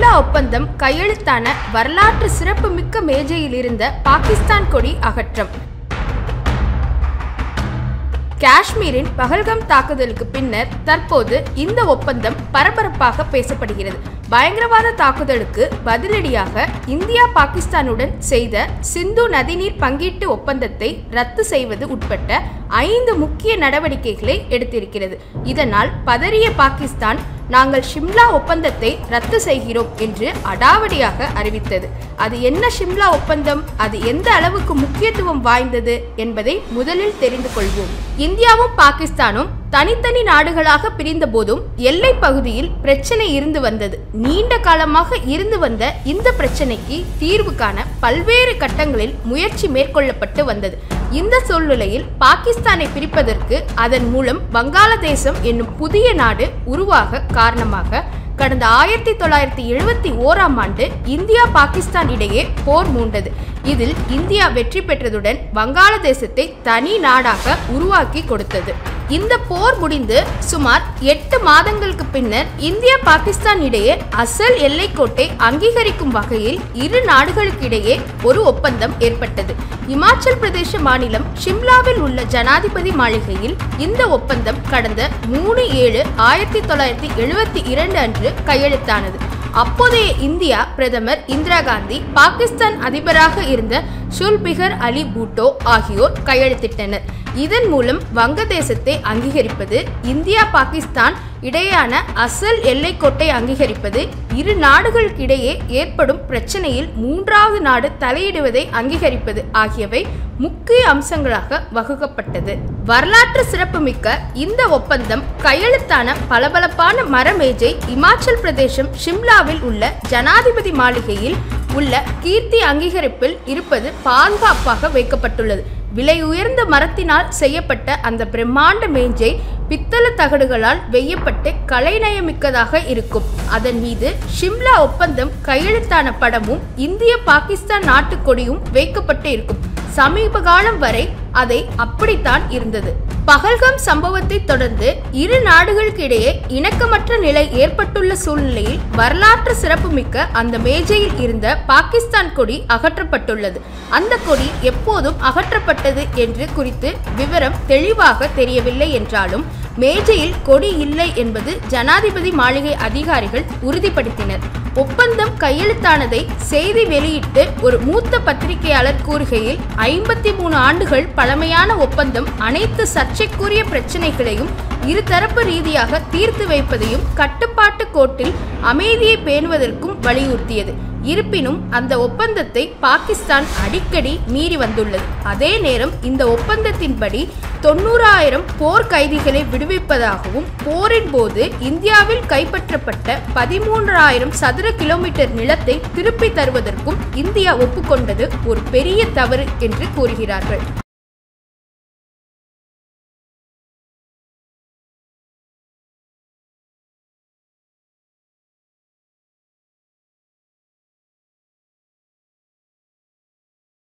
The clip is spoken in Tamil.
ஷிம்லா ஒப்பந்தம் கையெழுத்தான வரலாற்று சிறப்புமிக்க மேஜையில் இருந்த பாகிஸ்தான் கொடி அகற்றம். காஷ்மீரின் பஹல்காம் தாக்குதலுக்கு பின்னர் தற்போது இந்த ஒப்பந்தம் பரபரப்பாக பேசப்படுகிறது. பயங்கரவாத தாக்குதலுக்கு பதிலடியாக இந்தியா பாகிஸ்தானுடன் செய்த சிந்து நதிநீர் பங்கீட்டு ஒப்பந்தத்தை ரத்து செய்வது உட்பட்ட 5 முக்கிய நடவடிக்கைகளை எடுத்திருக்கிறது. இதனால் பதறிய பாகிஸ்தான் நாங்கள் ஷிம்லா ஒப்பந்தத்தை ரத்து செய்கிறோம் என்று அடாவடியாக அறிவித்தது. அது என்ன ஷிம்லா ஒப்பந்தம், அது எந்த அளவுக்கு முக்கியத்துவம் வாய்ந்தது என்பதை முதலில் தெரிந்து கொள்வோம். இந்தியாவும் பாகிஸ்தானும் தனித்தனி நாடுகளாக பிரிந்த போதும் எல்லை பகுதியில் பிரச்சனை இருந்து வந்தது. நீண்ட காலமாக இருந்து வந்த இந்த பிரச்சனைக்கு தீர்வு காண பல்வேறு கட்டங்களில் முயற்சி மேற்கொள்ளப்பட்டு வந்தது. இந்த சூழ்நிலையில் பாகிஸ்தானை பிரிப்பதற்கு அதன் மூலம் வங்காளதேசம் என்னும் புதிய நாடு உருவாக காரணமாக கடந்த 1971ஆம் ஆண்டு இந்தியா பாகிஸ்தான் இடையே போர் மூண்டது. இதில் இந்தியா வெற்றி பெற்றதுடன் வங்காளதேசத்தை தனி நாடாக உருவாக்கி கொடுத்தது. இந்த போர் முடிந்து சுமார் 8 மாதங்களுக்கு பின்னர் இந்தியா பாகிஸ்தான் இடையே அசல் எல்லைக்கோட்டை அங்கீகரிக்கும் வகையில் இரு நாடுகளுக்கிடையே ஒரு ஒப்பந்தம் ஏற்பட்டது. இமாச்சல் பிரதேச மாநிலம் ஷிம்லாவில் உள்ள ஜனாதிபதி மாளிகையில் இந்த ஒப்பந்தம் கடந்த 3/7/1972 அன்று கையெழுத்தானது. அப்போதைய இந்தியா பிரதமர் இந்திரா காந்தி, பாகிஸ்தான் அதிபராக இருந்த சுல்பிகர் அலி பூட்டோ ஆகியோர் கையெழுத்திட்டனர். இதன் மூலம் வங்கதேசத்தை அங்கீகரிப்பது, இந்தியா பாகிஸ்தான் இடையேயான அசல் எல்லைக்கோட்டை அங்கீகரிப்பது, இரு நாடுகளுக்கிடையே ஏற்படும் பிரச்சனையில் 3வது நாடு தலையிடுவதை அங்கீகரிப்பது ஆகியவை முக்கிய அம்சங்களாக வகுக்கப்பட்டது. வரலாற்று சிறப்புமிக்க இந்த ஒப்பந்தம் கையெழுத்தான பளபளப்பான மரமேஜை இமாச்சல் பிரதேசம் ஷிம்லாவில் உள்ள ஜனாதிபதி மாளிகையில் உள்ள கீர்த்தி அங்கீகரிப்பில் இருப்பது பாதுகாப்பாக வைக்கப்பட்டுள்ளது. விலை உயர்ந்த மரத்தினால் செய்யப்பட்ட அந்த பிரம்மாண்ட மேஜை பித்தள தகடுகளால் வெய்யப்பட்டு கலைநயமிக்கதாக இருக்கும். அதன் மீது ஷிம்லா ஒப்பந்தம் கையெழுத்தான படமும் இந்திய பாகிஸ்தான் நாட்டுக்கொடியும் வைக்கப்பட்டு இருக்கும். சமீப காலம் வரை அதை அப்படித்தான் இருந்தது. பஹல்காம் சம்பவத்தை தொடர்ந்து இரு நாடுகளுக்கு இடையே இணக்கமற்ற நிலை ஏற்பட்டுள்ள சூழ்நிலையில் வரலாற்று சிறப்புமிக்க அந்த மேஜையில் இருந்த பாகிஸ்தான் கொடி அகற்றப்பட்டுள்ளது. அந்த கொடி எப்போதும் அகற்றப்பட்டது என்று குறித்து விவரம் தெளிவாக தெரியவில்லை என்றாலும் மேஜையில் கொடி இல்லை என்பது ஜனாதிபதி மாளிகை அதிகாரிகள் உறுதிப்படுத்தினர். ஒப்பந்தம் கையெழுத்தானதை செய்தி வெளியிட்டு ஒரு மூத்த பத்திரிகையாளர் கூறுகையில் 53 ஆண்டுகள் பழமையான ஒப்பந்தம் அனைத்து சர்ச்சைக்குரிய பிரச்சனைகளையும் இருதரப்பு ரீதியாக தீர்த்து வைப்பதையும் கட்டுப்பாட்டு கோட்டில் அமைதியை பேணுவதற்கும் வலியுறுத்தியது. இருப்பினும் அந்த ஒப்பந்தத்தை பாகிஸ்தான் அடிக்கடி மீறி வந்துள்ளது. அதே நேரம் இந்த ஒப்பந்தத்தின்படி 90,000 போர் கைதிகளை விடுவிப்பதாகவும் போரின் போது இந்தியாவில் கைப்பற்றப்பட்ட 13,000 சதுர கிலோமீட்டர் நிலத்தை திருப்பி தருவதற்கும் இந்தியா ஒப்புக்கொண்டது ஒரு பெரிய தவறு என்று கூறுகிறார்கள்.